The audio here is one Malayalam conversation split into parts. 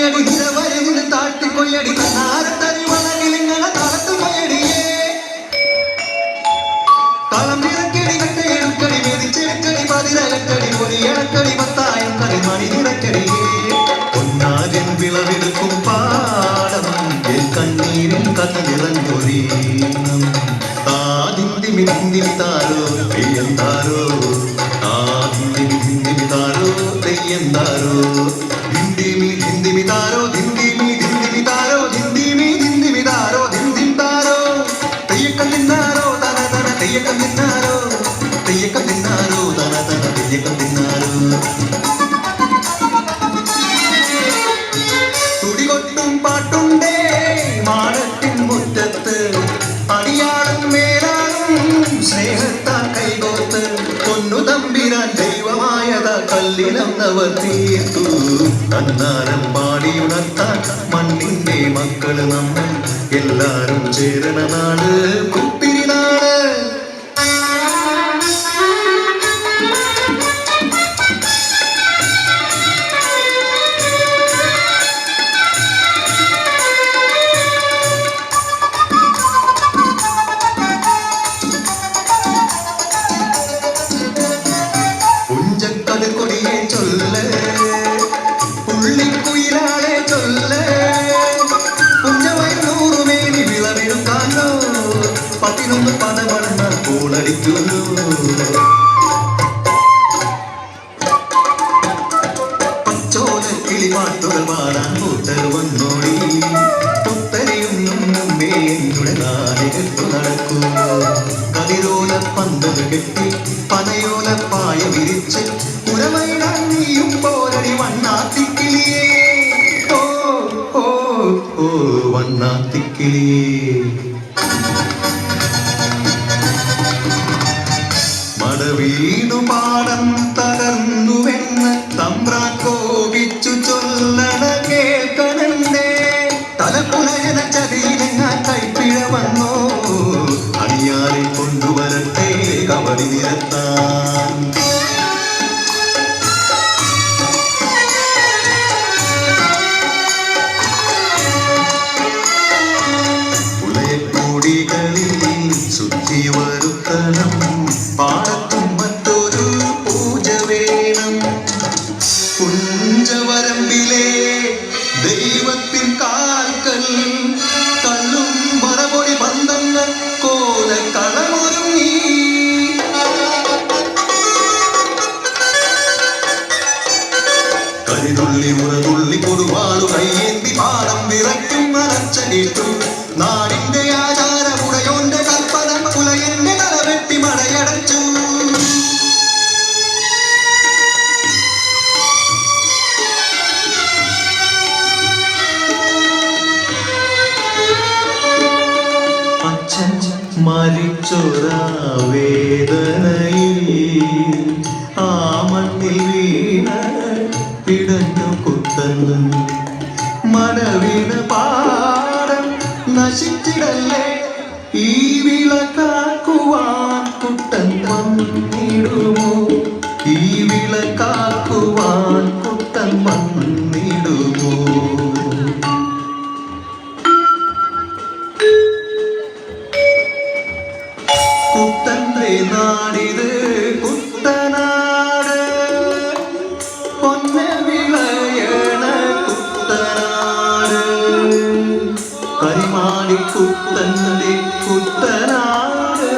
കൊയ്യടി നിരവരവിന് താട്ടി കൊയ്യടി തന്നാരത്തരി വളകിലിങ്ങനെ തളത്തു കൊയ്യടിയേ കളം നിറക്കടി കട്ടയെടുക്കടി മെതിച്ചെടുക്കടി പതിരകക്കടി പൊടിയടക്കടി പത്തായം കടി മണി നിറക്കടിയേ പൊന്നാകൻ വിളവെടുക്കും പാടം കണ്ണീരിൽ കഥ നിറഞ്ഞൊരീണം താതിന്തിമി തിന്തിമി താരോ തെയ്യന്താരോ താതിന്തിമി തിന്തിമി താരോ തെയ്യന്താരോ ധിന്തിമി ധിന്തിമി താരോ ധിന്തിമി ധിന്തിമി താരോ ധിന്തിമി ധിന്തിമി താരോ ധിന്തിം താരോ തെയ്യക്കം തിന്നാരോ തന തന തെയ്യക്കം തിന്നാരോ തെയ്യക്കം തിന്നാരോ തന തന തെയ്യക്കം തിന്നാരോ തുടികൊട്ടും പാട്ടുണ്ടേ മാടത്തിൻ മുറ്റത്ത് അടിയാളും മേലാളും സ്നേഹത്താൽ കൈകോർത്ത് പൊന്നു തമ്പിരാൻ ദൈവമായത കല്ലിലന്നവർ തീർത്തു തന്നാരം പാടിയുണർത്താൻ മണ്ണിന്റെ മക്കള് നമ്മൾ എല്ലാരും ചേരണ നാട് കുപ്പിരിനാട് കൊടിയെ ചൊല്ല് പുള്ളിക്കുയിലാളെ ചൊല്ല് കുഞ്ഞവയനൂറുമേനി വിളവെടുക്കാനോ 11 പദമണ്ണാൽ കോളടിക്കുന്നു പച്ചോല കിളിപാട്ടുകൾ പാടാൻ കൂട്ടർ വന്നോടി പുത്തരിയൊന്നും മുമ്പേ എന്നുടെ നാലുകെട്ടു നടക്കൂ കതിരോല പന്തൽ കെട്ടി പനയോല പായ വിരിച്ച് കുരവയിടാൻ നീയും പോരടി വണ്ണാത്തിക്കിളിയേ ഓ ഓ ഓ വണ്ണാത്തിക്കിളിയേ മടവീണു പാടം തകർന്നുവെന്ന് തമ്പ്രാൻ കോപിച്ചു ചൊല്ലണ കേൾക്കണണ്ടേ തലപ്പുലയന ചതിയിലെങ്ങാൻ കൈപ്പിഴ വന്നോ അണിയാരെ കൊണ്ടുവരട്ടെ കവടി നിരത്താൻ പുളയക്കൂടികളിൽ ശുദ്ധി വരുത്തണം പാടത്തും മറ്റൊരു പൂജ വേണം കുഞ്ചവരമ്പിലെ ദൈവത്തിൻ കാൽക്കൽ കള്ളും മറപൊടി ബന്ധങ്ങൾ കോല കളമൊരുങ്ങി കരിതുള്ളി മുറതുള്ളി കൊടുവാളു കയ്യേന്തി പാടം വിറയ്ക്കും അലർച്ച കേട്ടു നാടിന്റെ ആചാരമുടയോന്റെ കൽപ്പന പുലയന്റെ തലവെട്ടി മടയടച്ചു അച്ഛൻ മരിച്ചൊരാ വേദനയിൽ ആ മണ്ണിൽ വീണ പിടഞ്ഞു കുത്തന്നു മടവീണ പാടം നശിച്ചിടല്ലേ ഈ വിളക്കാക്കുവാൻ കുട്ടൻ വന്നിടുമോ ഈ വിളക്കാക്കുവാൻ കുട്ടൻ വന്നിടുമോ കുട്ടന്റെ നാടിത് കുട്ടനാട് പൊന്ന വിളയണ കുട്ടനാട് കരിമാടി കുട്ടന്റെ കുട്ടനാട്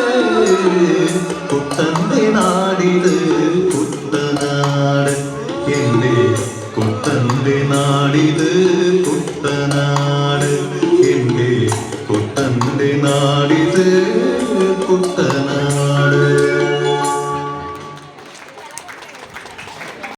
കുട്ടന്റെ നാടിത് കുട്ടനാട് എന്റെ കുട്ടന്റെ നാടിത് കുട്ടനാട് എന്റെ കുട്ടന്റെ നാടിത്